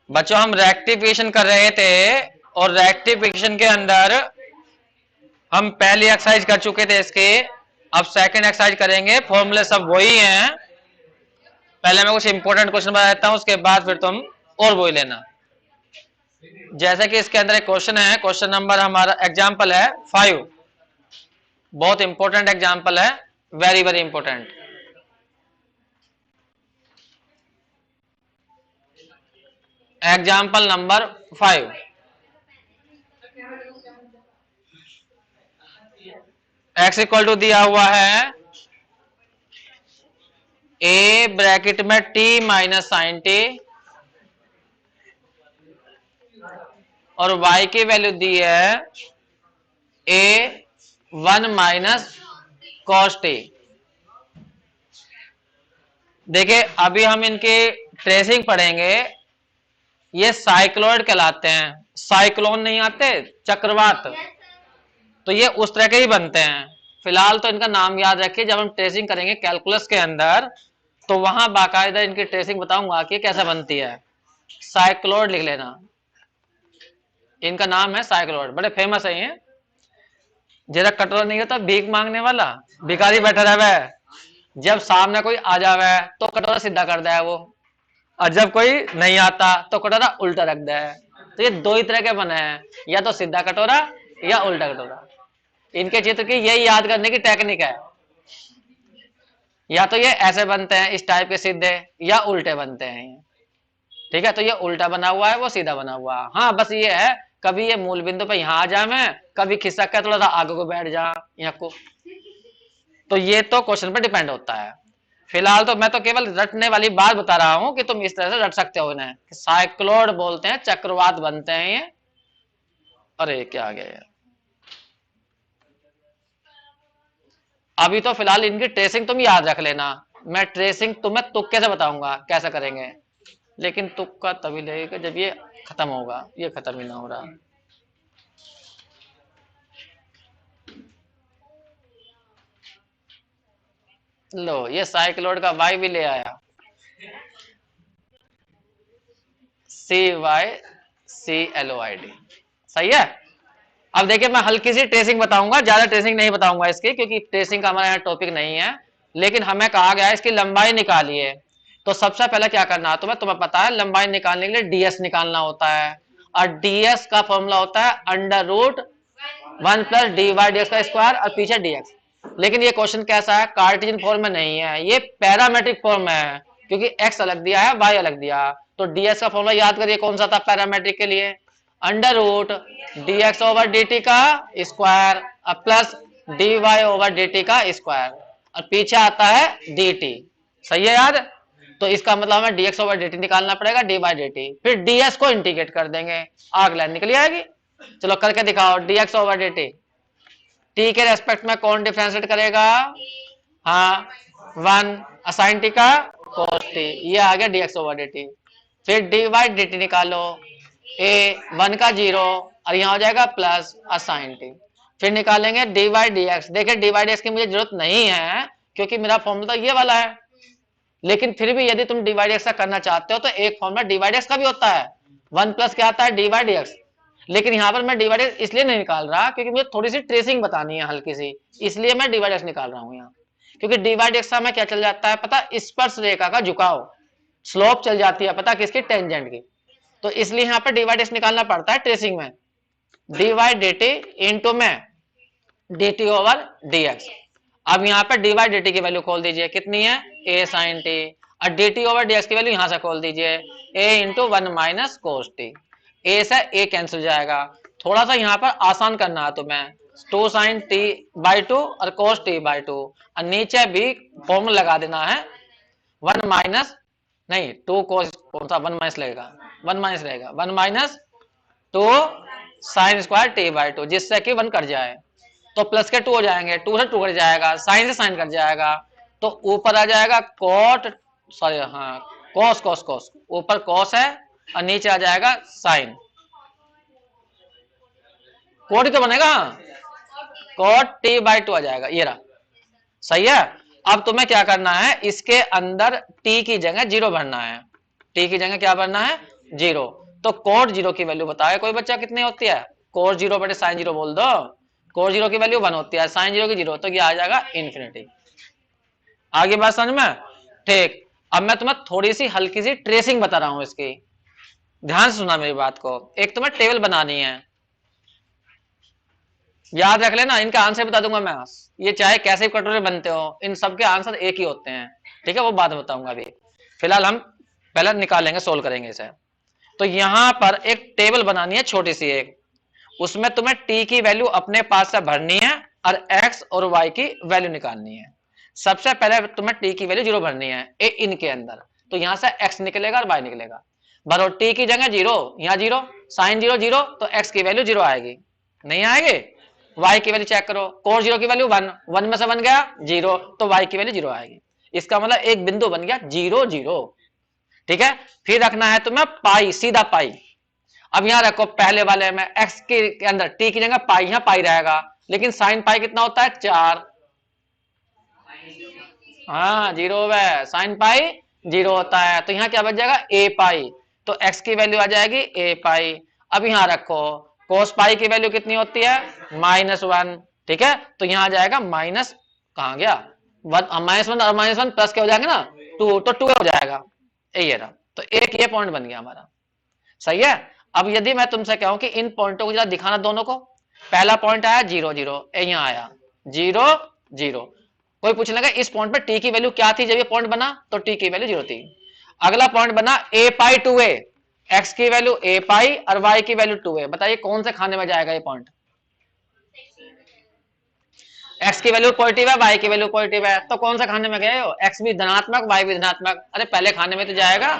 बच्चों हम रेक्टिफिकेशन कर रहे थे और रेक्टिफिकेशन के अंदर हम पहली एक्सरसाइज कर चुके थे इसके। अब सेकंड एक्सरसाइज करेंगे, फॉर्मूले सब वही हैं। पहले मैं कुछ इंपॉर्टेंट क्वेश्चन बता देता हूं, उसके बाद फिर तुम और वही लेना। जैसे कि इसके अंदर एक क्वेश्चन है, क्वेश्चन नंबर हमारा एग्जाम्पल है 5। बहुत इंपॉर्टेंट एग्जाम्पल है, very very important. Example number 5। X equal to दिया हुआ है ए ब्रैकेट में टी माइनस साइन टी और y की वैल्यू दी है ए 1 माइनस कॉस टी। देखिए अभी हम इनके ट्रेसिंग पढ़ेंगे। ये साइक्लोइड कहलाते हैं, साइक्लोन नहीं आते चक्रवात, तो ये उस तरह के ही बनते हैं। फिलहाल तो इनका नाम याद रखिए, जब हम ट्रेसिंग करेंगे कैलकुलस के अंदर तो वहां बाकायदा इनकी ट्रेसिंग बताऊंगा कि कैसे बनती है। साइक्लोइड लिख लेना, इनका नाम है साइक्लोइड, बड़े फेमस है ये। जरा कटोरा नहीं होता भीख मांगने वाला, भिखारी बैठा रहा है, जब सामने कोई आ जावे तो कटोरा सीधा कर दे वो, और जब कोई नहीं आता तो कटोरा उल्टा रख दे। तो ये दो ही तरह के बने हैं, या तो सीधा कटोरा या उल्टा कटोरा। इनके चित्र की यही याद करने की टेक्निक है। या तो ये ऐसे बनते हैं इस टाइप के सीधे, या उल्टे बनते हैं ये। ठीक है, तो ये उल्टा बना हुआ है, वो सीधा बना हुआ है। हाँ बस ये है, कभी ये मूल बिंदु पे यहां आ जा, मैं कभी खिसक के थोड़ा सा आगे को बैठ जा यहाँ को। तो ये तो क्वेश्चन पर डिपेंड होता है। फिलहाल तो मैं तो केवल रटने वाली बात बता रहा हूं कि तुम इस तरह से रट सकते हो इन्हें। साइक्लोड बोलते हैं, चक्रवात बनते हैं ये। अरे क्या आ गया, अभी तो फिलहाल इनकी ट्रेसिंग तुम याद रख लेना। मैं ट्रेसिंग तुम्हें तुक्के से बताऊंगा कैसे करेंगे, लेकिन तुक्का तभी लगेगा जब ये खत्म होगा, ये खत्म ही ना हो रहा। लो ये साइक्लोड का वाई भी ले आया, CYCLOID। सही है। अब देखिए मैं हल्की सी ट्रेसिंग बताऊंगा, ज्यादा ट्रेसिंग नहीं बताऊंगा इसकी, क्योंकि ट्रेसिंग का हमारा यहाँ टॉपिक नहीं है। लेकिन हमें कहा गया है इसकी लंबाई निकालिए। तो सबसे पहले क्या करना है तुम्हें पता है, लंबाई निकालने के लिए डीएस निकालना होता है। और डीएस का फॉर्मूला होता है under root 1 plus d y d x का स्क्वायर और पीछे डीएक्स। लेकिन ये क्वेश्चन कैसा है, कार्टेशियन फॉर्म में नहीं है, ये पैरामेट्रिक फॉर्म में है, क्योंकि एक्स अलग दिया है वाई अलग दिया। तो डीएस का फॉर्मूला याद करिए कौन सा था पैरामेट्रिक के लिए, under root d x over d t का square plus d y over d t का स्क्वायर, और पीछे आता है डी टी। सही है याद। तो इसका मतलब हमें dx ओवर dt निकालना पड़ेगा, डी बाई डी टी, फिर ds को इंटीग्रेट कर देंगे, आग लाइन निकली आएगी। चलो करके दिखाओ, dx ओवर dt t के रेस्पेक्ट में कौन डिफरेंशिएट करेगा, हाँ 1 असाइन टी का cos t, ये आ गया dx ओवर dt। फिर dy dt निकालो, a 1 का 0 और यहाँ हो जाएगा प्लस असाइन टी। फिर निकालेंगे dy dx, देखिए dy dx की मुझे जरूरत नहीं है क्योंकि मेरा फॉर्मूला ये वाला है। लेकिन फिर भी यदि तुम डिवाइड एक्स का करना चाहते हो तो एक फॉर्मूला डिवाइड एक्स का भी होता है, 1 प्लस क्या आता है डिवाइड एक्स। लेकिन यहाँ पर मैं डिवाइड एक्स इसलिए नहीं निकाल रहा क्योंकि मुझे थोड़ी सी ट्रेसिंग बतानी है हल्की सी, इसलिए मैं डिवाइड एक्स निकाल रहा हूँ यहाँ। क्योंकि डिवाइड एक्स का मैं क्या चल जाता है पता, स्पर्श रेखा का झुकाव, स्लोप चल जाती है पता किसकी, टेंजेंट की। तो इसलिए यहाँ पर डिवाइड एक्स निकालना पड़ता है ट्रेसिंग में, डिवाइड डी टी इंटू में D T over D x. अब यहाँ पे डी बाई डी टी की वैल्यू खोल दीजिए, कितनी है ए साइन टी, और D T over D x की वैल्यू यहां से खोल दीजिए ए इंटू 1 माइनस कोस टी। ए से ए कैंसिल जाएगा। थोड़ा सा यहाँ पर आसान करना है तुम्हें, 2 साइन टी बाई 2 और कोस टी बाई 2, और नीचे भी फॉर्मूला लगा देना है 1 माइनस, नहीं 2 कोस, कौन सा 1 माइनस लगेगा, 1 माइनस रहेगा 1 minus 2 sine square T by 2, जिससे कि 1 कट जाए तो प्लस के 2 हो जाएंगे, 2 से 2 कट जाएगा, साइन से साइन कट जाएगा, तो ऊपर आ जाएगा कोट, सॉरी हाँ कोस कोस कोस, ऊपर कोस है और नीचे आ जाएगा साइन, कोट क्या बनेगा, कोट टी बाई 2 आ जाएगा, ये रहा। सही है। अब तुम्हें क्या करना है, इसके अंदर टी की जगह 0 भरना है, टी की जगह क्या भरना है जीरो। तो कोट जीरो की वैल्यू बताए कोई बच्चा कितनी होती है? कोट जीरो बटे साइन जीरो बोल दो। कोट जीरो की वैल्यू 1 होती है, साइन जीरो की 0, तो ये आ जाएगा इन्फिनिटी। आगे बात समझ में? ठीक। अब मैं तुम्हें थोड़ी सी हल्की सी ट्रेसिंग बता रहा हूं इसकी, ध्यान से सुना मेरी बात को। एक तुम्हें टेबल बनानी है, याद रख लेना, इनका आंसर बता दूंगा मैं। ये चाहे कैसे कटोरे बनते हो, इन सबके आंसर एक ही होते हैं, ठीक है? वो बाद में बताऊंगा, अभी फिलहाल हम पहले निकालेंगे, सोल्व करेंगे इसे। तो यहां पर एक टेबल बनानी है छोटी सी एक, उसमें तुम्हें टी की वैल्यू अपने पास से भरनी है और एक्स और वाई की वैल्यू निकालनी है। सबसे पहले तुम्हें टी की वैल्यू 0 भरनी है इनके अंदर, तो यहां से एक्स निकलेगा और वाई निकलेगा। भरो, टी की जगह 0, यहां 0, साइन 0 0, तो एक्स की वैल्यू 0 आएगी, नहीं आएगी? वाई की वैल्यू चेक करो, कोस 0 की वैल्यू 1, 1 में से 1 गया 0, तो वाई की वैल्यू 0 आएगी। इसका मतलब एक बिंदु बन गया 0 0, ठीक है? फिर रखना है तुम्हें पाई, सीधा पाई। अब यहां रखो पहले वाले में एक्स के अंदर टी की जगह पाई, यहां पाई रहेगा, लेकिन साइन पाई कितना होता है? 4। हाँ 0 है, साइन पाई 0 होता है, तो यहां क्या बच जाएगा? ए पाई। तो एक्स की वैल्यू आ जाएगी ए पाई। अब यहां रखो कोस पाई की वैल्यू कितनी होती है? -1, ठीक है? तो यहां आ जाएगा माइनस, कहां गया -1, और -1 प्लस के हो जाएंगे ना 2, तो 2 हो जाएगा, ये रहा। तो एक ये पॉइंट बन गया हमारा, सही है? अब यदि मैं तुमसे कहूं कि इन पॉइंटों को जरा दिखाना दोनों को, पहला पॉइंट आया 0 0, यहां आया 0 0, कोई पूछ लेगा इस पॉइंट पर टी की वैल्यू क्या थी जब ये पॉइंट बना? तो टी की वैल्यू 0 थी। अगला पॉइंट बना ए पाई 2a, एक्स की वैल्यू ए पाई और वाई की वैल्यू 2a, बताइए कौन से खाने में जाएगा ये पॉइंट? एक्स की वैल्यू पॉजिटिव है, वाई की वैल्यू पॉजिटिव है, तो कौन सा खाने में गए हो? एक्स भी धनात्मक, वाई भी धनात्मक, अरे पहले खाने में तो जाएगा।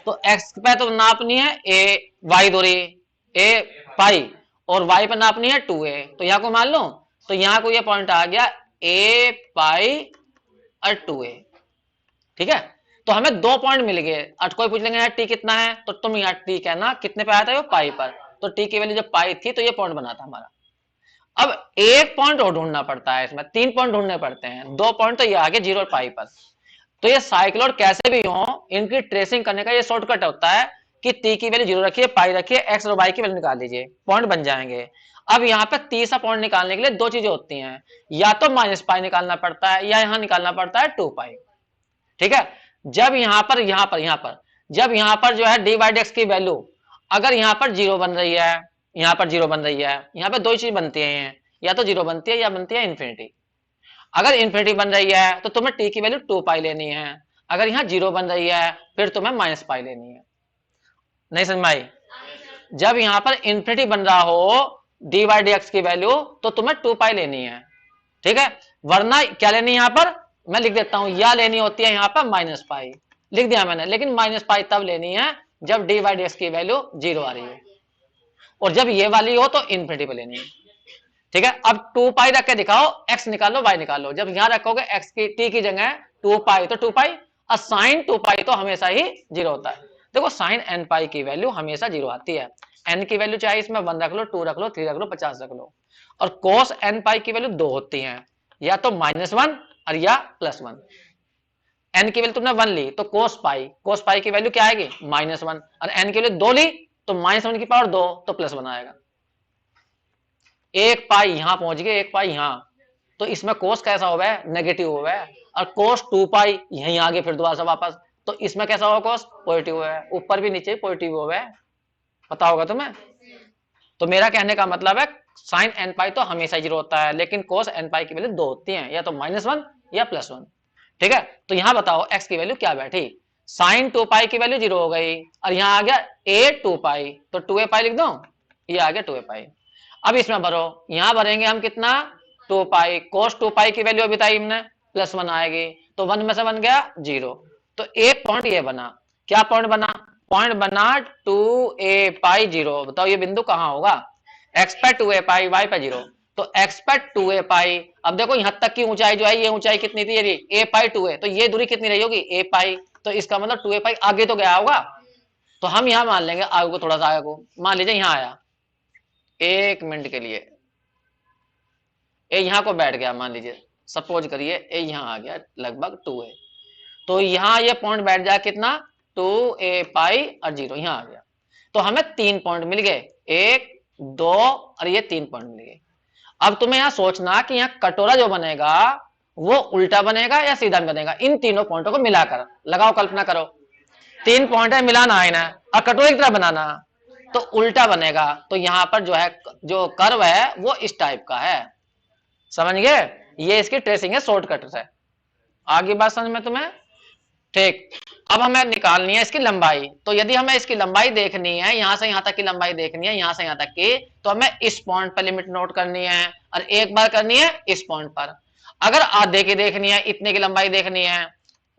तो एक्स पे तो नापनी है ए वाई दूरी ए पाई, और वाई पे नापनी है 2a, तो यहां को मान लो, तो यहां को ये पॉइंट आ गया ए पाई और 2a, ठीक है? तो हमें 2 पॉइंट मिल गए। अब कोई पूछ लेंगे यार टी कितना है, तो तुम यहाँ टी कहना कितने पे आया था? पाई पर, तो टी की वैल्यू जब पाई थी तो ये पॉइंट बना था हमारा। अब एक पॉइंट और ढूंढना पड़ता है, इसमें 3 पॉइंट ढूंढने पड़ते हैं, 2 पॉइंट तो ये आगे 0 और पाई पर। तो ये साइक्लोइड कैसे भी हो, इनकी ट्रेसिंग करने का ये शॉर्टकट होता है कि टी की वैल्यू 0 रखिए, पाई रखिए, एक्स और वाई की वैल्यू निकाल लीजिए, पॉइंट बन जाएंगे। अब यहाँ पे तीसरा पॉइंट निकालने के लिए 2 चीजें होती हैं, या तो माइनस पाई निकालना पड़ता है, या यहां निकालना पड़ता है 2 पाई, ठीक है? जब यहां पर जब यहां पर जो है डी बाई एक्स की वैल्यू अगर यहां पर 0 बन रही है, यहां पर 0 बन रही है, यहां पर 2 चीज बनती है, या तो 0 बनती है या बनती है इन्फिनिटी। अगर इन्फिनिटी बन रही है तो तुम्हें टी की वैल्यू 2 पाई लेनी है, अगर यहां 0 बन रही है फिर तुम्हें माइनस पाई लेनी है। नहीं समझ में आई? जब यहां पर इन्फिनिटी बन रहा हो डी बाई डी एक्स की वैल्यू, तो तुम्हें 2 पाई लेनी है, ठीक है? वरना क्या लेनी है यहां पर, मैं लिख देता हूं, या लेनी होती है यहां पर माइनस पाई, लिख दिया मैंने, लेकिन माइनस पाई तब लेनी है जब डी बाई डी एक्स की वैल्यू 0 आ रही है, और जब ये वाली हो तो इन्फिनिटी पे लेनी है, ठीक है? अब 2 पाई रख के दिखाओ, एक्स निकालो वाई निकालो, जब यहां रखोगे एक्स की टी की जगह 2 पाई, तो 2 पाई, और साइन 2 पाई तो हमेशा ही 0 होता है। देखो साइन एन पाई की वैल्यू हमेशा 0 आती है, एन की वैल्यू चाहे इसमें 1 रख लो, 2 रख लो, 3 रख लो, 50 रख लो। और कोस एन पाई की वैल्यू 2 होती है, या तो -1 और या +1। एन की वैल्यू तुमने 1 ली तो कोस पाई की वैल्यू क्या आएगी? -1, और एन की वैल्यू 2 ली तो -1 की पावर 2, तो +1 आएगा। एक पाई यहां पहुंच गए, एक पाई यहां, तो इसमें कोस कैसा हुआ है? नेगेटिव हुआ है, और कोस 2 पाई यहीं आगे फिर दोबारा से वापस, तो इसमें कैसा होगा? कोस पॉजिटिव हुआ है, ऊपर भी नीचे पॉजिटिव हुआ है, पता होगा तुम्हें? तो मेरा कहने का मतलब है साइन एन पाई तो हमेशा 0 होता है, लेकिन कोस एन पाई की वैल्यू 2 होती है, या तो -1 या +1, ठीक है? तो यहां बताओ एक्स की वैल्यू क्या बैठी? साइन 2 पाई की वैल्यू 0 हो गई, और यहां आ गया ए 2 पाई, तो 2a पाई लिख दो, ये आ गया 2a पाई। अब इसमें भरो, यहां भरेंगे हम कितना? 2 पाई, कोस 2 पाई की वैल्यू अभी बताई हमने, +1 आएगी, तो 1 में से बन गया 0। तो एक पॉइंट ये बना, क्या पॉइंट बना? पॉइंट बना 2a पाई 0। बताओ ये बिंदु कहां होगा? एक्स पे 2a पाई, वाई पे 0, तो एक्स पे 2a पाई। अब देखो यहां तक की ऊंचाई जो है, ये ऊंचाई कितनी थी? ये a पाई 2a, तो ये दूरी कितनी रही होगी? a पाई, तो इसका मतलब 2a पाई आगे तो गया होगा, तो हम यहां मान लेंगे आगे को, थोड़ा सा आगे को मान लीजिए, यहां आया 1 मिनट के लिए, ए यहां को बैठ गया, मान लीजिए सपोज करिए ए यहां आ गया लगभग 2a, तो यहां ये पॉइंट बैठ जाए कितना? 2a पाई और 0 यहां आ गया। तो हमें 3 पॉइंट मिल गए, 1 2 और ये 3 पॉइंट मिल गए। अब तुम्हें यहां सोचना कि यहां कटोरा जो बनेगा वो उल्टा बनेगा या सीधा बनेगा, इन तीनों पॉइंटों को मिलाकर लगाओ, कल्पना करो 3 पॉइंट है, मिलाना है ना और कटोरे की तरह बनाना, तो उल्टा बनेगा। तो यहां पर जो है जो कर्व है वो इस टाइप का है, समझ गए? ये इसकी ट्रेसिंग है, शॉर्टकट है। आगे बात समझ में तुम्हें? ठीक। अब हमें निकालनी है इसकी लंबाई। तो यदि हमें इसकी लंबाई देखनी है, यहां से यहां तक की लंबाई देखनी है, यहां से यहां तक की, तो हमें इस पॉइंट पर लिमिट नोट करनी है और एक बार करनी है इस पॉइंट पर। अगर आधे की देखनी है, इतने की लंबाई देखनी है,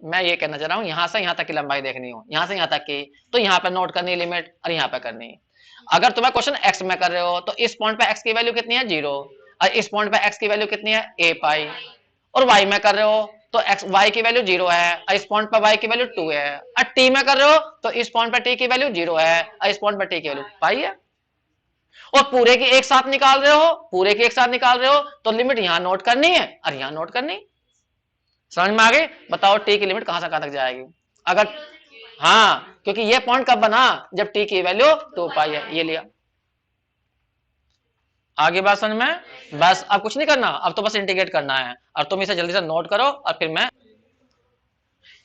मैं ये कहना चाह रहा हूं यहां से यहां तक की लंबाई देखनी हो, यहां से यहां तक की, तो यहां पर नोट करनी है लिमिट और यहां पर करनी है। अगर तुम्हें क्वेश्चन एक्स में कर रहे हो तो इस पॉइंट पे एक्स की वैल्यू कितनी है, 0, और इस पॉइंट पे एक्स की वैल्यू कितनी है, a पाई। और y में कर रहे हो तो x y की वैल्यू 0 है और इस पॉइंट पर y की वैल्यू 2 है। और t में कर रहे हो तो इस पॉइंट पर t की वैल्यू 0 है और इस पॉइंट पर t की वैल्यू पाई है। और पूरे की एक साथ निकाल रहे हो, पूरे की एक साथ निकाल रहे हो तो लिमिट यहां नोट करनी है और यहां नोट करनी। समझ में आ गई? बताओ t की लिमिट कहां से कहां तक जाएगी अगर, हाँ क्योंकि ये पॉइंट कब बना, जब t की वैल्यू 2 पाई है, ये लिया। आगे बात समझ में? बस अब कुछ नहीं करना, अब तो बस इंटीग्रेट करना है और तुम इसे जल्दी से नोट करो और फिर मैं,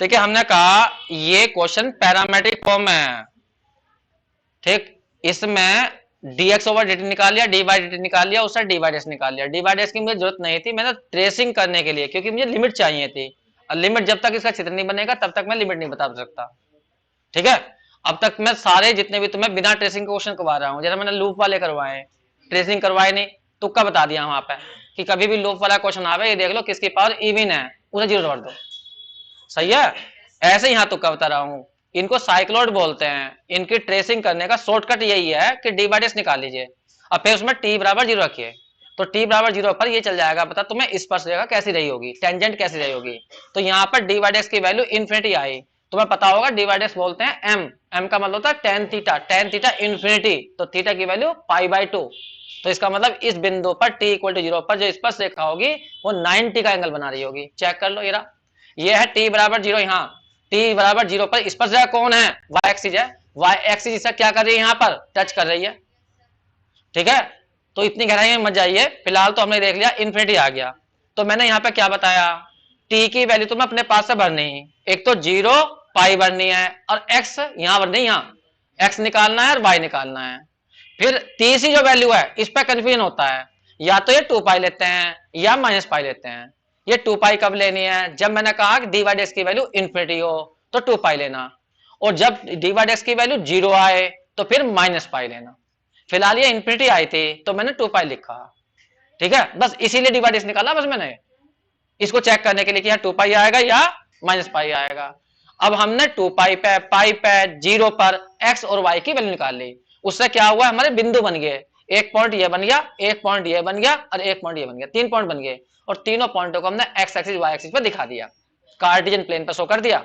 देखिए हमने कहा ये क्वेश्चन पैरामेट्रिक फॉर्म है, ठीक। इसमें dx ओवर dt निकाल लिया, dy बाई dt निकाल लिया, उससे dy बाई dx निकाल लिया। dy बाई dx की मुझे जरूरत नहीं थी, मैंने ट्रेसिंग करने के लिए, क्योंकि मुझे लिमिट चाहिए थी और लिमिट जब तक इसका चित्र नहीं बनेगा तब तक मैं लिमिट नहीं बता सकता, ठीक है। अब तक मैं सारे जितने भी तुम्हें बिना ट्रेसिंग के क्वेश्चन करवा रहा हूं, जैसे मैंने लूप वाले करवाए, ट्रेसिंग करवाए नहीं, तुक्का बता दिया वहां पे कि कभी भी लूप वाला क्वेश्चन आवे, ये देख लो किसकी पावर इवन है, उसे 0 कर दो, सही है। ऐसे ही यहाँ तुक्का बता रहा हूं, इनको साइक्लोइड बोलते हैं। इनकी ट्रेसिंग करने का शॉर्टकट यही है कि डी बाई डी निकाल लीजिए और फिर उसमें टी बराबर 0 रखिए, तो टी बराबर 0 पर ये चल जाएगा, पता तुम्हें स्पर्श रेखा कैसी रही होगी, टेंजेंट कैसी रही होगी। तो यहाँ पर डी बाई डी की वैल्यू इन्फिनिटी आई, तुम्हें पता होगा डी बाई डी बोलते हैं एम, एम का मतलब होता है टेन थीटा इन्फिनिटी, तो थीटा की वैल्यू पाई बाई 2। तो इसका मतलब इस बिंदु पर टी इक्वल टू 0 पर जो स्पर्श रेखा होगी वो 90 का एंगल बना रही होगी। चेक कर लो, ये है टी बराबर 0, यहाँ टी बराबर 0 पर स्पर्श रेखा कौन है, वाई एक्सिस है, वाई एक्सिस इसे क्या कर रही है, यहाँ पर टच कर रही है, ठीक है। तो इतनी गहराई में मत जाइए, फिलहाल तो हमने देख लिया इन्फिनिटी आ गया। तो मैंने यहाँ पे क्या बताया, टी की वैल्यू तुम्हें अपने पास से भरनी, एक तो 0 पाई भरनी है और एक्स यहाँ भरनी, यहाँ एक्स निकालना है और वाई निकालना है। फिर तीसरी जो वैल्यू है इस पर कंफ्यूजन होता है, या तो ये 2 पाई लेते हैं या माइनस पाई लेते हैं। ये 2 पाई कब लेनी है, जब मैंने कहा कि डी वाई डेक्स की वैल्यू इन्फिनिटी हो तो 2 पाई लेना, और जब डी वाई डेक्स की वैल्यू 0 आए तो फिर माइनस पाई लेना। फिलहाल ये इन्फिनिटी आई थी तो मैंने 2 पाई लिखा, ठीक है, बस इसीलिए डी वाई डेक्स निकाला बस मैंने, इसको चेक करने के लिए कि 2 पाई आएगा या माइनस पाई आएगा। अब हमने 2 पाई पे 0 पर एक्स और वाई की वैल्यू निकाल ली, उससे क्या हुआ, हमारे बिंदु बन गए, एक पॉइंट ये बन गया, एक पॉइंट ये बन गया और एक पॉइंट ये बन गया, 3 पॉइंट बन गए। और तीनों पॉइंटों को हमने एक्स एक्सिस वाई एक्सिस पर दिखा दिया, कार्टेशियन प्लेन पर शो कर दिया।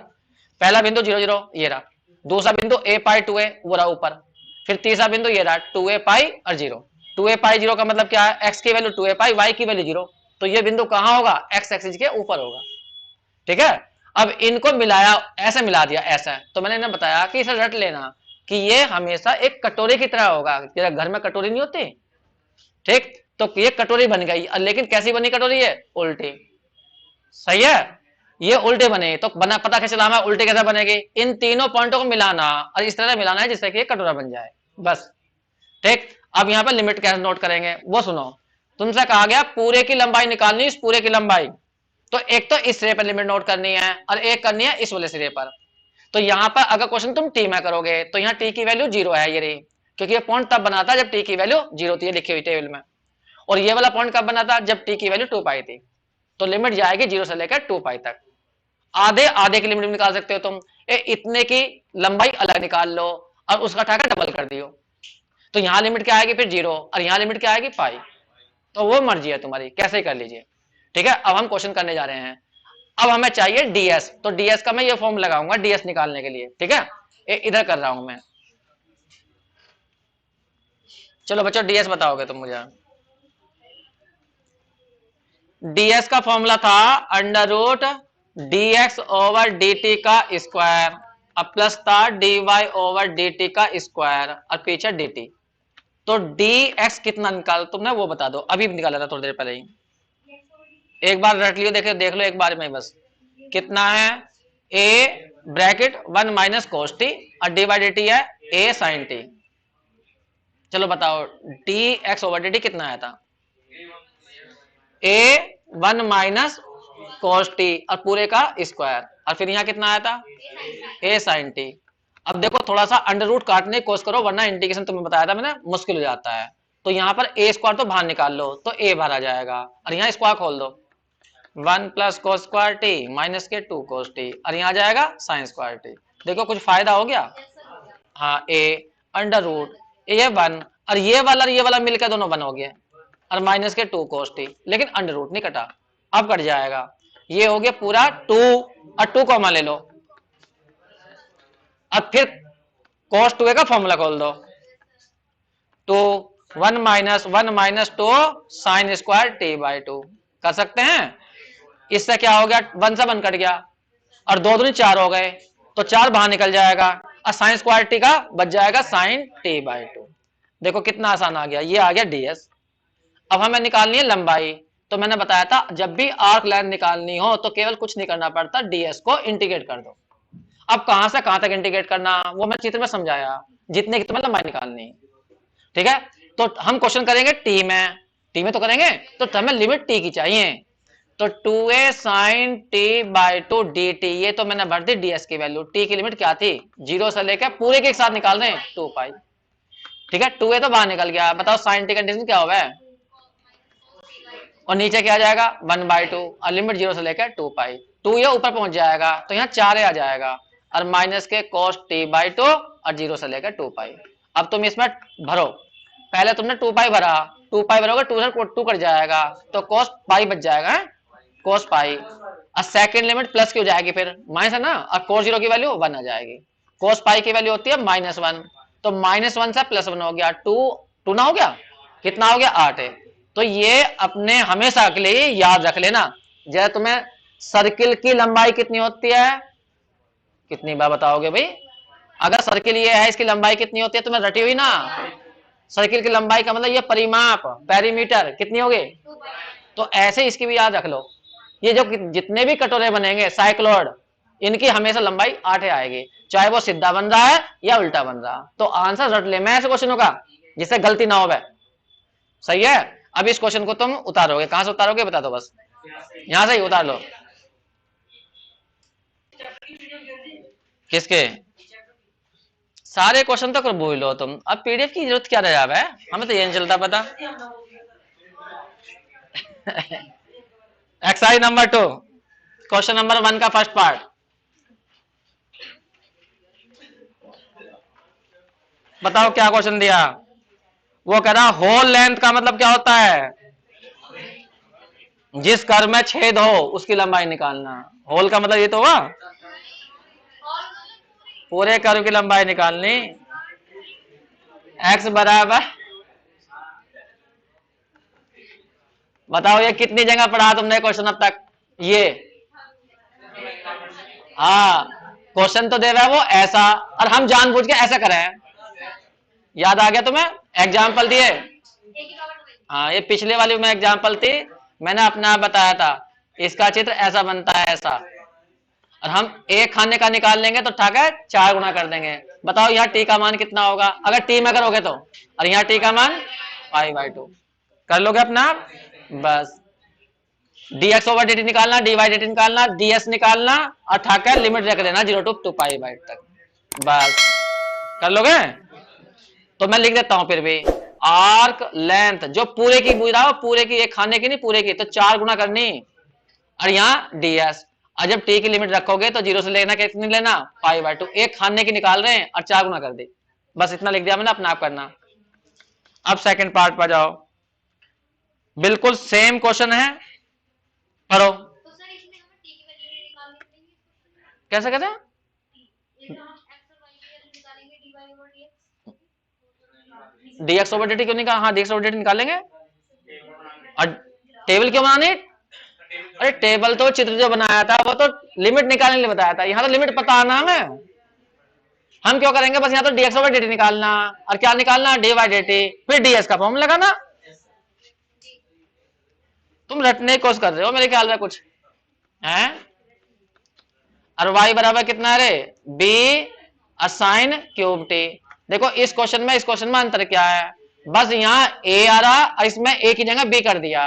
पहला बिंदु 0 0 ये रहा, दूसरा बिंदु a पाई 2a वो रहा ऊपर, फिर तीसरा बिंदु ये रहा 2a पाई और 0। 2a पाई 0 का मतलब क्या है, x की वैल्यू 2a पाई, y की वैल्यू 0, तो ये बिंदु कहां होगा, x एक्सिस के ऊपर होगा, ठीक है। अब इनको मिलाया, ऐसे मिला दिया ऐसा, तो मैंने इन्हें बताया कि इसे रट लेना कि ये हमेशा एक कटोरी की तरह होगा, तेरा घर में कटोरी नहीं होती, ठीक, तो ये कटोरी बन गई, लेकिन कैसी बनी कटोरी है, उल्टी, सही है, ये उल्टे बने, तो बना पता कैसे चला हमें उल्टे कैसे बनेगी, इन तीनों पॉइंटों को मिलाना और इस तरह मिलाना है जिससे कि कटोरा बन जाए, बस, ठीक। अब यहाँ पर लिमिट कैसे नोट करेंगे वो सुनो, तुमसे कहा गया पूरे की लंबाई निकालनी, इस पूरे की लंबाई, तो एक तो इस सिरे पर लिमिट नोट करनी है और एक करनी है इस वाले सिरे पर। तो यहां पर अगर क्वेश्चन तुम टी में करोगे तो यहाँ टी की वैल्यू 0 है, ये रही, क्योंकि ये पॉइंट तब बना था जब टी की वैल्यू 0 थी, लिखी हुई टेबल में। और ये वाला पॉइंट कब बना था, जब टी की वैल्यू 2 पाई थी, तो लिमिट जाएगी 0 से लेकर 2 पाई तक। आधे आधे की लिमिट निकाल सकते हो तुम, इतने की लंबाई अलग निकाल लो और उसका उठाकर डबल कर दियो, तो यहां लिमिट क्या आएगी फिर 0 और यहां लिमिट क्या आएगी पाई, तो वो मर्जी है तुम्हारी, कैसे कर लीजिए, ठीक है। अब हम क्वेश्चन करने जा रहे हैं, अब हमें चाहिए डीएस, तो डीएस का मैं ये फॉर्म लगाऊंगा डीएस निकालने के लिए, ठीक है, इधर कर रहा हूं मैं। चलो बच्चों डीएस बताओगे तुम मुझे। डीएस का फॉर्मूला था under root dx over d t का स्क्वायर, अब प्लस था d y over d t का स्क्वायर और पीछे डी टी। तो डी एक्स कितना निकाल तुमने वो बता दो, अभी निकाला था थोड़ी देर पहले ही। एक बार रट लियो, देखे देख लो एक बार में बस। कितना है a bracket 1 minus cos t और डी बाई डी टी है ए साइन टी। चलो बताओ D x over d T कितना आया था? ए 1 माइनस कोस टी और पूरे का स्क्वायर और फिर यहाँ कितना आया था ए साइन टी। अब देखो थोड़ा सा अंडर रूट काटने की कोशिश करो वरना इंटीग्रेशन तुम्हें बताया था मैंने मुश्किल हो जाता है। तो यहाँ पर ए स्क्वायर तो बाहर निकाल लो तो ए बाहर आ जाएगा और यहाँ स्क्वायर खोल दो 1 plus cos square T minus के 2 कोस टी और यहाँ आ जाएगा साइन स्क्वायर टी। देखो कुछ फायदा हो गया। हाँ ए अंडर रूट ये 1 और ये वाला मिलकर दोनों 1 हो गए और माइनस के 2 कोस टी, लेकिन अंडर रूट नहीं कटा, अब कट जाएगा। ये हो गया पूरा 2 और 2 कॉमा ले लो अब फिर cos 2a का फॉर्मूला खोल दो 2 1 minus 2 sine square T by 2 कर सकते हैं। इससे क्या हो गया 1 से 1 कट गया और 2 दूनी 4 हो गए तो 4 बाहर निकल जाएगा और साइन स्क्वायर टी का बच जाएगा साइन टी बाई 2। देखो कितना आसान आ गया, ये आ गया ds। अब हमें निकालनी है लंबाई, तो मैंने बताया था जब भी आर्क लेंथ निकालनी हो तो केवल कुछ नहीं करना पड़ता, ds को इंटीग्रेट कर दो। अब कहां से कहां तक इंटीग्रेट करना वो मैं चित्र में समझाया, जितने की तुम्हें लंबाई निकालनी, ठीक है। तो हम क्वेश्चन करेंगे टी में तो करेंगे तो हमें लिमिट टी की चाहिए। तो 2a sine t by 2 d t, ये तो मैंने भर दी ds की वैल्यू। टी की लिमिट क्या थी 0 से लेकर पूरे के एक साथ निकाल रहे हैं 2 पाई, ठीक है। 2a तो बाहर निकल गया, बताओ साइन टी कंडीशन क्या हुआ है और नीचे क्या आ जाएगा 1/2 और लिमिट 0 से लेकर 2 पाई। 2 ये ऊपर पहुंच जाएगा तो यहाँ 4a आ जाएगा और माइनस के cos t बाई 2 और 0 से लेकर 2 पाई। अब तुम इसमें भरो, पहले तुमने 2 पाई भरा, 2 पाई भरोगे 2 से 2 कट जाएगा तो cos पाई बच जाएगा, cos पाई और सेकंड लिमिट प्लस की हो जाएगी फिर माइनस है ना, और cos 0 की वैल्यू 1 आ जाएगी। cos पाई की वैल्यू होती है -1 तो -1 से +1 हो गया 2 ना हो गया, कितना हो गया 8 है। तो ये अपने हमेशा के लिए याद रख लेना। जैसे तुम्हें सर्किल की लंबाई कितनी होती है, कितनी बार बताओगे भाई, अगर सर्किल ये है इसकी लंबाई कितनी होती है तुम्हें रटी हुई ना, सर्किल की लंबाई का मतलब ये परिमाप पेरीमीटर कितनी होगी, तो ऐसे इसकी भी याद रख लो। ये जो जितने भी कटोरे बनेंगे साइक्लोइड इनकी हमेशा लंबाई 8 आएगी, चाहे वो सीधा बन रहा है या उल्टा बन रहा। तो आंसर रट ले मैं ऐसे क्वेश्चनों का जिससे गलती ना हो। सही है। अब इस क्वेश्चन को तुम उतारोगे, कहां से उतारोगे बता दो, बस यहां से ही उतार लो। किसके सारे क्वेश्चन तो कर भूल लो तुम, अब पीडीएफ की जरूरत क्या रह जावे है, हमें तो ये नहीं चलता पता। एक्सरसाइज नंबर 2 क्वेश्चन नंबर 1 का फर्स्ट पार्ट। बताओ क्या क्वेश्चन दिया, वो कह रहा होल लेंथ का मतलब क्या होता है, जिस कर्व में छेद हो उसकी लंबाई निकालना। होल का मतलब ये तो हुआ पूरे कर्व की लंबाई निकालनी। x बराबर, बताओ ये कितनी जगह पढ़ा तुमने क्वेश्चन अब तक ये, हाँ क्वेश्चन तो दे रहा है वो ऐसा और हम जानबूझ के ऐसा करें। याद आ गया तुम्हें, एग्जाम्पल दिए, हाँ ये पिछले वाली में एग्जाम्पल थी, मैंने अपना बताया था इसका चित्र ऐसा बनता है ऐसा, और हम एक खाने का निकाल लेंगे तो ठाक है 4 गुना कर देंगे। बताओ यहाँ टी का मान कितना होगा अगर टी में करोगे तो, और यहाँ टी का मान π/2 कर लोगे अपना। बस dx ओवर dt निकालना, dy dt निकालना, ds निकालना और ठाक है लिमिट रख देना 0 to 2π/2 तक, बस कर लोगे। तो मैं लिख देता हूं फिर भी, आर्क लेंथ जो पूरे की बुझ रहा हो, पूरे की, एक खाने की नहीं पूरे की, तो 4 गुना करनी और यहाँ ds, और जब टी की लिमिट रखोगे तो 0 से लेना कितनी लेना π/2, एक खाने की निकाल रहे हैं और 4 गुना कर दी, बस इतना लिख दिया मैंने, अपना आप करना। अब सेकंड पार्ट पर जाओ, बिल्कुल सेम क्वेश्चन है, पढ़ो। कैसे कहते हैं dx ओवर dt क्यों निकाल, हाँ dx ओवर dt निकालेंगे। और टेबल क्यों बनानी, अरे टेबल तो चित्र जो बनाया था वो तो लिमिट निकालने के लिए बताया था, यहाँ तो लिमिट पता ना हमें, हम क्यों करेंगे, बस यहाँ तो dx ओवर dt निकालना, और क्या निकालना, dy बाई dt, फिर ds का फॉर्म लगाना। तुम रटने की कोशिश कर रहे हो मेरे ख्याल में कुछ है। और y बराबर कितना रे, b असाइन क्यूब टी। देखो इस क्वेश्चन में अंतर क्या है, बस यहाँ a आ रहा और इसमें a की जगह b कर दिया,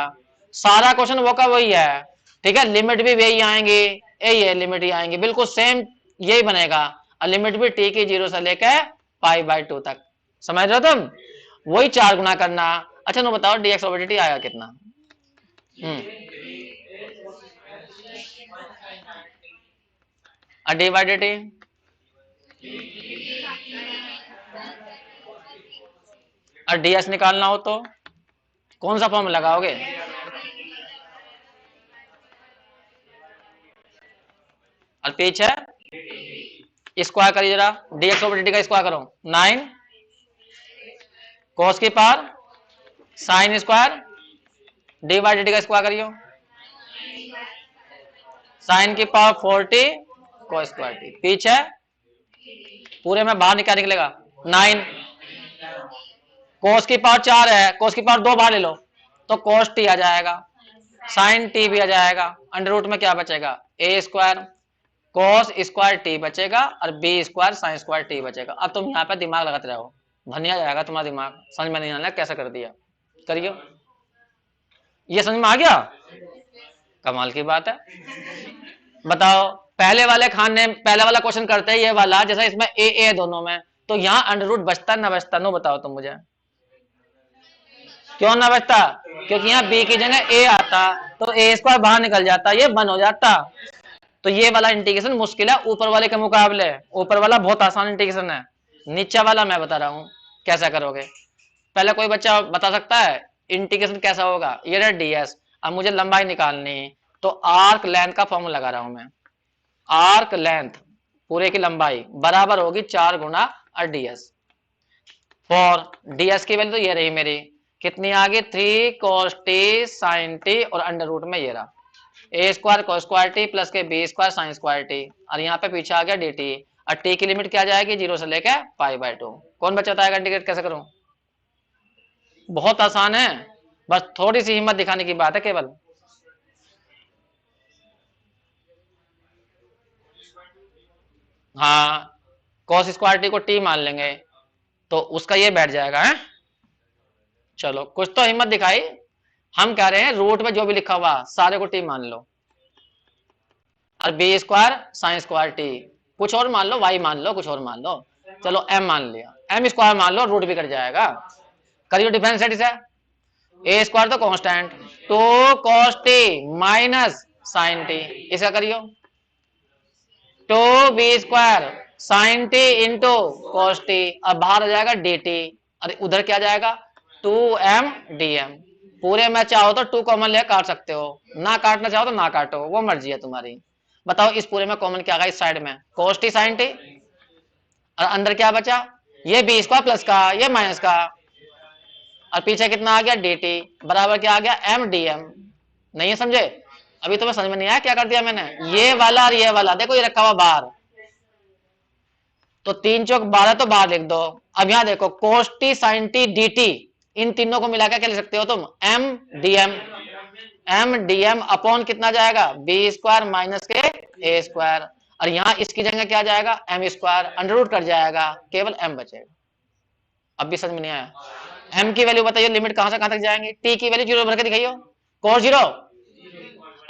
सारा क्वेश्चन वो का वही है, ठीक है। लिमिट भी वही आएंगी, यही लिमिट ही आएंगी, बिल्कुल सेम यही बनेगा, और लिमिट भी t की 0 से लेकर पाई बाई 2 तक, समझ रहे हो तुम, वही 4 गुना करना। अच्छा नो बताओ dx ओवर dt आएगा कितना, और डी बाई डी टी, और ds निकालना हो तो कौन सा फॉर्म लगाओगे, और पीछे स्क्वायर करिए जरा, dx ओवर dt का स्क्वायर करो, 9 cos की power sine square, D by dt का स्क्वायर करियो, साइन की पावर 40 cos स्क्वायर टी, पीछे पूरे में बाहर क्या निकलेगा, 9 cos की पावर 4 है, cos की पावर 2 बाहर ले लो तो cos t आ जाएगा, साइन t भी आ जाएगा, अंडर रूट में क्या बचेगा, a square cos square t बचेगा, और b square sine square t बचेगा। अब तुम यहाँ पे दिमाग लगाते रहो, धनिया जाएगा तुम्हारा दिमाग, समझ में नहीं आना कैसे कर दिया, करियो, ये समझ में आ गया, कमाल की बात है। बताओ पहले वाले खाने, पहले वाला क्वेश्चन करते हैं ये वाला, जैसा इसमें ए दोनों में, तो यहाँ अंडर रूट बचता ना बचता, नो बताओ तुम मुझे, क्यों ना बचता, क्योंकि यहाँ b की जगह a आता तो a स्क्वायर बाहर निकल जाता, ये बन हो जाता। तो ये वाला इंटीग्रेशन मुश्किल है ऊपर वाले के मुकाबले, ऊपर वाला बहुत आसान इंटीग्रेशन है, नीचे वाला मैं बता रहा हूँ कैसा करोगे। पहले कोई बच्चा बता सकता है इंटीग्रेशन कैसा होगा, ये रहा ds, अब मुझे लंबाई निकालनी, तो आर्क लेंथ का फॉर्मूला लगा रहा हूं मैं, आर्क लेंथ पूरे की लंबाई बराबर होगी 4 गुना ds, और ds की वैल्यू तो ये रही मेरी, कितनी आ गई, 3 cos t sin t, और अंडर रूट में ये रहा a square cos square t plus के b square sine square t, और यहाँ पे पीछे आ गया dt, और t की लिमिट क्या जाएगी, 0 से लेकर पाई बाई 2। कौन बच्चा बताएगा इंटीग्रेट कैसे करूं, बहुत आसान है, बस थोड़ी सी हिम्मत दिखाने की बात है केवल। हाँ cos स्क्वायर t को t मान लेंगे तो उसका ये बैठ जाएगा है। चलो कुछ तो हिम्मत दिखाई, हम कह रहे हैं रूट में जो भी लिखा हुआ सारे को t मान लो, और b square sine square t, कुछ और मान लो, y मान लो, कुछ और मान लो, चलो m मान लिया, m स्क्वायर मान लो, रूट भी कट जाएगा, करियो डिफरेंशिएट इसे, a स्क्वायर तो constant, 2 cos t minus sine t, इसका करियो 2b square sine t into cos t, अब बाहर आ जाएगा dt, और उधर क्या जाएगा 2m dm, पूरे में चाहो तो 2 कॉमन ले काट सकते हो, ना काटना चाहो तो ना काटो, वो मर्जी है तुम्हारी। बताओ इस पूरे में कॉमन क्या आएगा, इस साइड में cos t sin t, और अंदर क्या बचा, ये b स्क्वायर प्लस का ये माइनस का, और पीछे कितना आ गया dt, बराबर क्या आ गया m dm। नहीं है समझे, अभी तुम्हें समझ में नहीं आया क्या कर दिया मैंने, ये वाला और ये वाला देखो ये रखा हुआ बाहर, तो 3 चौक 12 तो बाहर लिख दो। अब यहां देखो cos t sin t dt, इन तीनों को मिलाकर क्या लिख सकते हो तुम, m dm, m dm upon कितना जाएगा, b स्क्वायर माइनस के a स्क्वायर, और यहां इसकी जगह क्या जाएगा m स्क्वायर, अंडर रूट कर जाएगा, केवल m बचेगा। अब भी समझ में नहीं आया, m की वैल्यू बताइए, लिमिट कहां से कहां तक जाएंगे, t की वैल्यू 0 भर के दिखाइयो, cos 0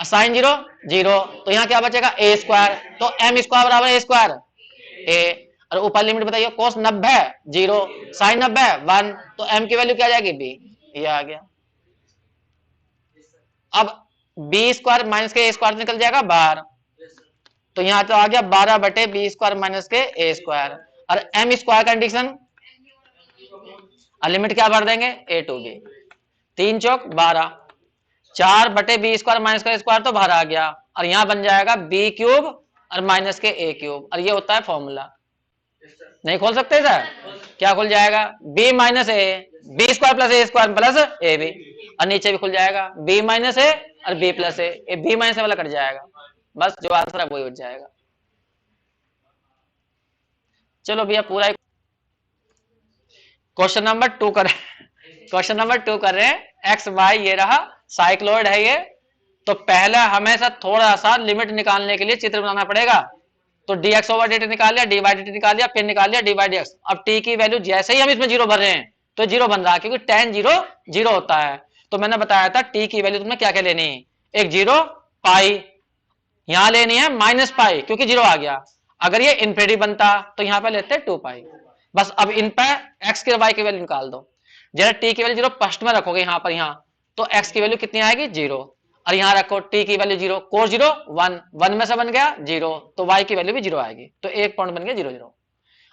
साइन 0 0, तो यहाँ क्या बचेगा a स्क्वायर, तो m स्क्वायर बराबर a स्क्वायर a, और ऊपर लिमिट बताइए, cos 90 0 साइन 90 1, तो m की वैल्यू क्या जाएगी b, ये आ गया। अब b स्क्वायर माइनस के a स्क्वायर निकल जाएगा बाहर, तो यहाँ तो आ गया 12 बटे b स्क्वायर माइनस के a स्क्वायर, और m स्क्वायर कंडीशन, और लिमिट क्या भर देंगे a टू b, 3 चौक 12, 4 बटे बी स्क्वायर माइनस का स्क्वायर तो बाहर आ गया, और यहां बन जाएगा बी क्यूब और माइनस के ए क्यूब, और ये होता है फॉर्मूला। नहीं खोल सकते सर, क्या खुल जाएगा, b minus a, b square plus a square plus a b, और नीचे भी खुल जाएगा बी माइनस ए और b plus a, b minus a वाला कट जाएगा, बस जो आंसर है वही बच जाएगा। चलो भैया पूरा क्वेश्चन नंबर 2 कर क्वेश्चन नंबर 2 कर रहे हैं। एक्स वाई ये रहा, साइक्लोइड है ये। तो पहले हमें सा थोड़ा सा लिमिट निकालने के लिए चित्र बनाना पड़ेगा। तो dx ओवर dt निकाल लिया, dy dt निकाल लिया, फिर निकाल लिया dy dx। अब t की वैल्यू जैसे ही हम इसमें जीरो भर रहे हैं तो जीरो बन रहा है, क्योंकि tan जीरो जीरो होता है। तो मैंने बताया था t की वैल्यू तुमने क्या क्या लेनी है, एक जीरो पाई, यहां लेनी है माइनस पाई क्योंकि जीरो आ गया। अगर ये इनफिनिटी बनता तो यहां पर लेते 2 पाई। बस अब इन पर x के y की वैल्यू निकाल दो। जैसे t की वैल्यू जीरो फर्स्ट में रखोगे यहां पर, यहां तो x की वैल्यू कितनी आएगी जीरो, और यहां रखो t की value zero, cos zero one, one में से बन गया जीरो, तो y की वैल्यू भी जीरो आएगी। तो एक पॉइंट बन गया जीरो जीरो।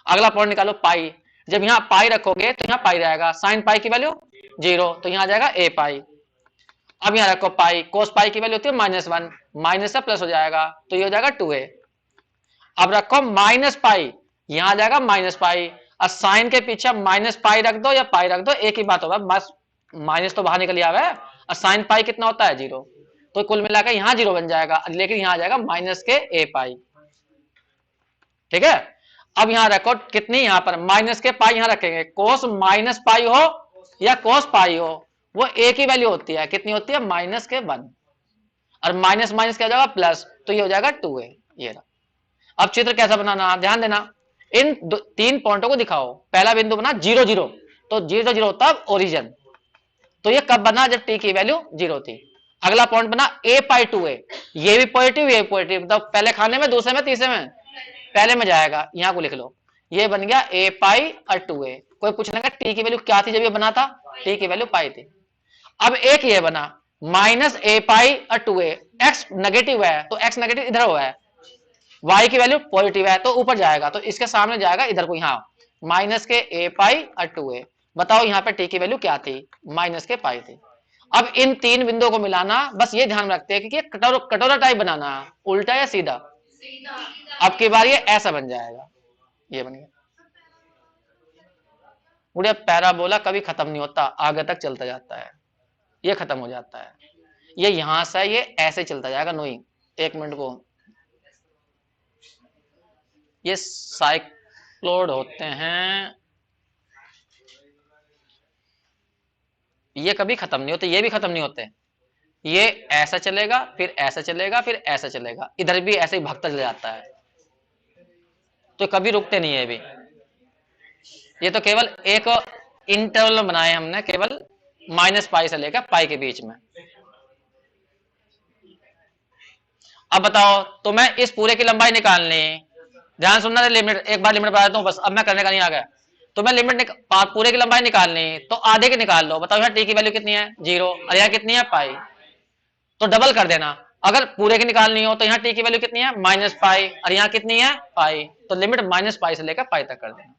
अगला पॉइंट निकालो पाई। जब यहां पाई रखोगे तो यहां पाई रहेगा, साइन पाई की वैल्यू जीरो, तो यहां आ जाएगा a पाई। अब यहां रखो पाई, कोस पाई की वैल्यू होती है माइनस वन, माइनस से प्लस हो जाएगा तो ये हो जाएगा 2a। अब रखो माइनस पाई, यहां आ जाएगा माइनस पाई। और साइन के पीछे माइनस पाई रख दो या पाई रख दो, एक ही बात होगा, बस माइनस तो बाहर निकल आवा है। और साइन पाई कितना होता है जीरो, तो कुल मिलाकर यहां जीरो बन जाएगा, लेकिन यहां आ जाएगा माइनस के a पाई। ठीक है। अब यहां रखो कितनी, यहां पर माइनस के पाई यहां रखेंगे, कोस माइनस पाई हो या कोस पाई हो वो एक ही वैल्यू होती है, कितनी होती है माइनस के वन, और माइनस माइनस क्या हो जाएगा प्लस, तो ये हो जाएगा 2a। ये रहा। अब चित्र कैसा बनाना, ध्यान देना, इन तीन पॉइंटों को दिखाओ। पहला बिंदु बना जीरो जीरो, तो जीरो जीरो होता है ओरिजिन, तो ये कब बना, जब टी की वैल्यू जीरो थी। अगला पॉइंट बना a पाई 2a, ये भी पॉजिटिव ये पॉजिटिव, मतलब पहले खाने में, दूसरे में, तीसरे में, पहले में जाएगा, यहां को लिख लो। ये बन गया a पाई और 2a। कोई पूछने का टी की वैल्यू क्या थी जब ये बना था, टी की वैल्यू पाई थी। अब एक ये बना माइनस a पाई और 2a, x नेगेटिव है तो x नेगेटिव इधर हुआ है, y की वैल्यू पॉजिटिव है तो ऊपर जाएगा, तो इसके सामने जाएगा इधर को, यहां माइनस के a पाई और 2a। बताओ यहां पे t की वैल्यू क्या थी, माइनस के पाई थी। अब इन तीन बिंदुओं को मिलाना, बस ये ध्यान रखते हैं कि कटोरा टाइप बनाना, उल्टा या सीधा। अब की बार ये ऐसा बन जाएगा, ये बन गया। उड़े पैराबोला कभी खत्म नहीं होता, आगे तक चलता जाता है, ये खत्म हो जाता है, ये यहां से ये ऐसे चलता जाएगा नोई। एक मिनट को, ये साइक्लोइड होते हैं, ये कभी खत्म नहीं होते, ये भी खत्म नहीं होते। ये ऐसा चलेगा, फिर ऐसा चलेगा, फिर ऐसा चलेगा, इधर भी ऐसे ही भागता चला जाता है, तो कभी रुकते नहीं है भी। ये तो केवल एक इंटरवल बनाए हमने, केवल माइनस पाई से लेकर पाई के बीच में। अब बताओ तुम्हें इस पूरे की लंबाई निकालनी, ध्यान सुनना, लिमिट एक बार लिमिट बता देता हूं बस, अब मैं करने का नहीं आ गया। तुम्हें लिमिट पूरे की लंबाई निकालनी, तो आधे की निकाल लो। बताओ यहाँ टी की वैल्यू कितनी है जीरो, और यहाँ कितनी है पाई, तो डबल कर देना। अगर पूरे की निकालनी हो तो यहाँ टी की वैल्यू कितनी है माइनस पाई, और यहाँ कितनी है पाई, तो लिमिट माइनस पाई से लेकर पाई तक कर देना।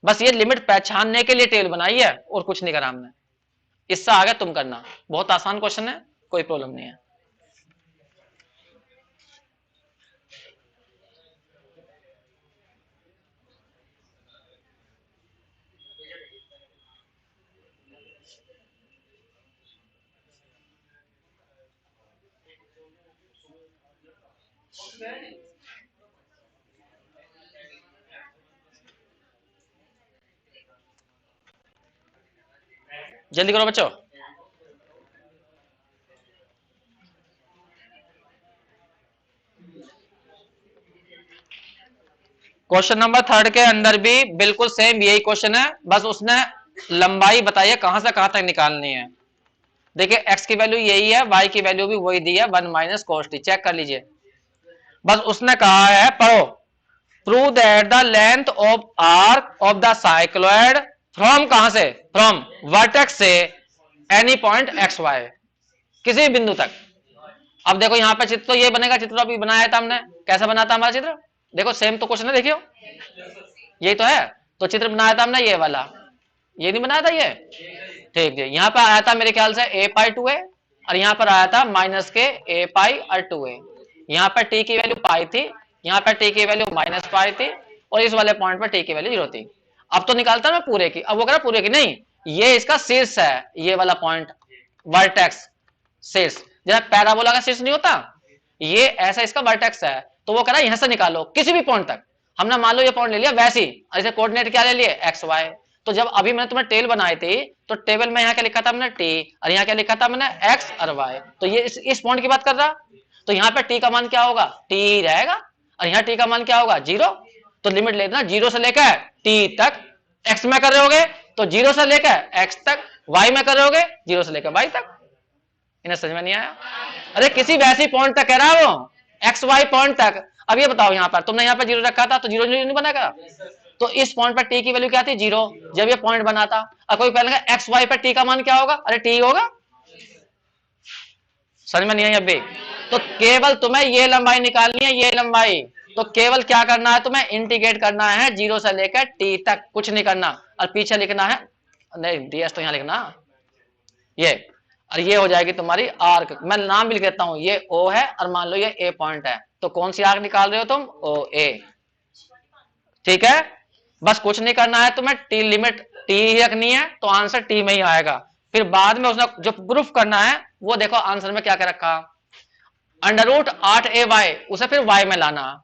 बस ये लिमिट पहचानने के लिए टेबल बनाई है और कुछ नहीं करा हमने। इससे आगे तुम करना, बहुत आसान क्वेश्चन है, कोई प्रॉब्लम नहीं है। जल्दी करो बच्चों। क्वेश्चन नंबर थर्ड के अंदर भी बिल्कुल सेम यही क्वेश्चन है, बस उसने लंबाई बताइए कहां से कहां तक निकालनी है। देखिए x की वैल्यू यही है, y की वैल्यू भी वही दी है, 1 माइनस कोस टी, चेक कर लीजिए। बस उसने कहा है पढ़ो, prove that the length of arc of the cycloid from, कहां से, फ्रॉम वर्टेक्स से एनी पॉइंट एक्स वाई, किसी भी बिंदु तक। अब देखो यहां पर चित्र तो ये बनेगा, चित्र अभी बनाया था हमने, कैसा बना था हमारा चित्र, देखो सेम तो क्वेश्चन है, देखियो यही तो है। तो चित्र बनाया था हमने ये वाला, ये नहीं बनाया था ये, ठीक है। यहां पर आया था मेरे ख्याल से a पाई 2a, और यहां पर आया था माइनस के a पाई और 2a। यहां पर t की वैल्यू पाई थी, यहां पर t की वैल्यू माइनस पाई थी, और इस वाले पॉइंट पर t की वैल्यू जीरो थी। अब तो निकालता मैं पूरे की, अब वो कह रहा पूरे की नहीं, ये इसका शीर्ष है, ये वाला पॉइंट वर्टेक्स शीर्ष, जैसे पैराबोला का शीर्ष नहीं होता, ये ऐसा इसका वर्टेक्स है, तो वो कह रहा है यहां से निकालो किसी भी पॉइंट तक। हमने मान लो ये पॉइंट ले लिया वैसे ही, ऐसे कोऑर्डिनेट क्या ले लिए एक्स वाई। तो जब अभी मैंने तुम्हें टेल बनाई थी तो टेबल में यहाँ क्या लिखा था मैंने टी, और यहाँ क्या लिखा था मैंने एक्स और वाई। तो ये इस पॉइंट की बात कर रहा। तो यहाँ पे टी का मान क्या होगा, टी रहेगा, और यहाँ टी का मान क्या होगा, जीरो। तो लिमिट लेना जीरो से लेकर टी तक, एक्स में कर रहे होगे तो जीरो से लेकर एक्स तक, वाई में कर रहे होगे जीरो से लेकर वाई तक। इन्हें समझ में नहीं आया? अरे किसी वैसी पॉइंट तक कह रहा है वो, एक्स वाई पॉइंट तक। अब ये बताओ यहाँ पर तुमने यहाँ पर जीरो रखा था तो जीरो जीरो नहीं बनेगा। तो इस पॉइंट पर टी की वैल्यू क्या थी, जीरो, जब ये पॉइंट बना था। अब कोई पहले एक्स वाई पर टी का मान क्या होगा, अरे टी होगा। समझ में नहीं आई अभी? तो केवल तुम्हें ये लंबाई निकालनी है, ये लंबाई। तो केवल क्या करना है तुम्हें, इंटीग्रेट करना है जीरो से लेकर टी तक, कुछ नहीं करना। और पीछे लिखना है, नहीं डीएस तो यहां लिखना ये, और ये हो जाएगी तुम्हारी आर्क। मैं नाम भी लिख देता हूं, ये ओ है और मान लो ये ए पॉइंट है। तो कौन सी आर्क निकाल रहे हो तुम, ओ ए। ठीक है, बस कुछ नहीं करना है तुम्हें, टी लिमिट टी ही रखनी है तो आंसर टी में ही आएगा। फिर बाद में उसने जो प्रूफ करना है वो देखो आंसर में क्या क्या रखा, अंडर रूट 8ay, उसे फिर y में लाना।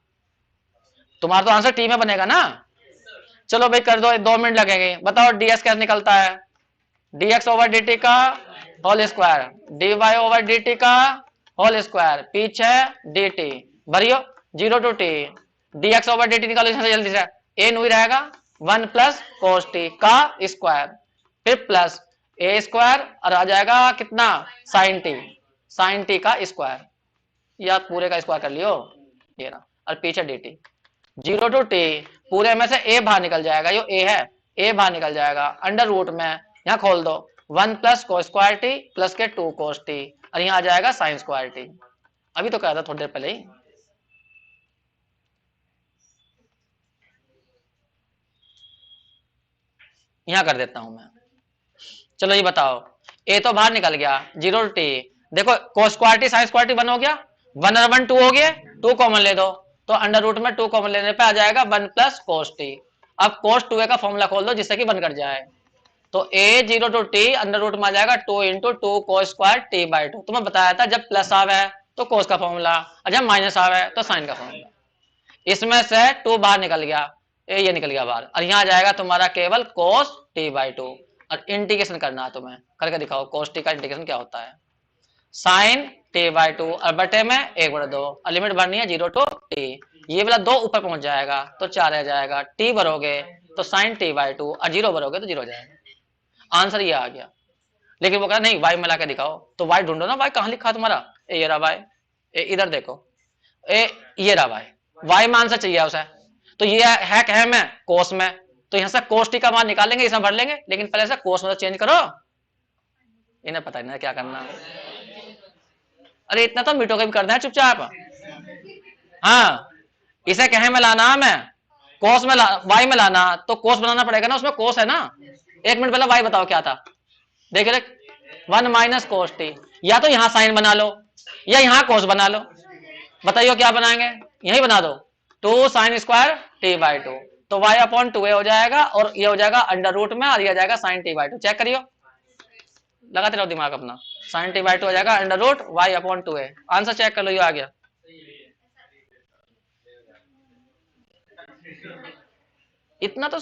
तुम्हारा तो आंसर टी में बनेगा ना। चलो भाई कर दो, 2 मिनट लगेंगे। बताओ ds कैसे निकलता है, dx ओवर dt का whole square, dy over dt का होल स्क्वायर, पीछे dt भरियो, 0 to t, dx over dt निकालो यहाँ से जल्दी से, a नहीं रहेगा 1 प्लस cos t का स्क्वायर, फिर प्लस a स्क्वायर और आ जाएगा कितना sin t का स्क्वायर, या पूरे का स्क्वायर कर लियो ये ना, और पीछे dt, 0 to t, पूरे में से a बाहर निकल जाएगा, यो a है, a बाहर निकल जाएगा, अंडर रूट में यहाँ खोल दो 1 प्लस को स्क्वायर टी प्लस के 2 cos t, और यहाँ आ जाएगा साइन स्क्वायर टी। अभी तो कहा था थोड़ी देर पहले ही। यहाँ कर देता हूं मैं। चलो ये बताओ, a तो बाहर निकल गया, 0 to t, देखो cos square T sine square T 1 हो गया, 1 और 1 2 हो गए, 2 कॉमन ले दो, तो अंडर रूट में 2 कॉमन लेने पे आ जाएगा 1 प्लस cos t। अब cos 2a का फॉर्मूला खोल दो जिससे कि 1 कट जाए, तो a 0 to t under root में आ जाएगा 2 into 2 cos square t by 2। तुम्हें बताया था जब प्लस आवे तो cos का फॉर्मूला, और जब माइनस आवे तो साइन का फॉर्मूला। इसमें से 2 बाहर निकल गया, ये निकल गया बाहर, और यहाँ आ जाएगा तुम्हारा केवल cos t बाई 2। और इंटीग्रेशन करना है तुम्हें, करके दिखाओ cos t का इंटीग्रेशन क्या होता है, साइन t बाई 2 और बटे में 1/2, और लिमिट भरनी है 0 to t, ये वाला 2 ऊपर पहुंच जाएगा तो 4 रह जाएगा, t भरोगे तो साइन t बाई 2 और 0 भरोगे तो 0 हो जाएगा। आंसर ये आ गया। लेकिन वो कहा नहीं वाई मिला के दिखाओ, तो वाई ढूंढो ना, वाई कहाँ लिखा तुम्हारा, ये रहा वाई, इधर देखो, ये रहा वाई, वाई में आंसर चाहिए उसे। तो ये है कहे में कोस में, तो यहां से कोस टी का मान निकालेंगे, इसमें भर लेंगे, लेकिन पहले से कोस में तो चेंज करो। इन्हें पता नहीं क्या करना। अरे इतना तो मीठो का भी करना है चुपचाप। हाँ, इसे कहे में लाना हमें, कोस में वाई में लाना, तो कोस बनाना पड़ेगा ना, उसमें कोस है ना। 1 मिनट पहले वाई बताओ क्या था, देख रहे 1 माइनस कोस टी, या तो यहां साइन बना लो या यहां कोस बना लो, बताइए क्या बनाएंगे, यही बना दो 2 साइन स्क्वायर टी बाई 2, तो वाई अपॉन 2a हो जाएगा, और ये हो जाएगा अंडर रूट में, और ये हो जाएगा साइन टी बाई 2। चेक करियो, लगाते रहो दिमाग अपना, साइन टी बाई 2 हो जाएगा under root y upon 2a। Answer check कर लो, ये आ गया। इतना तो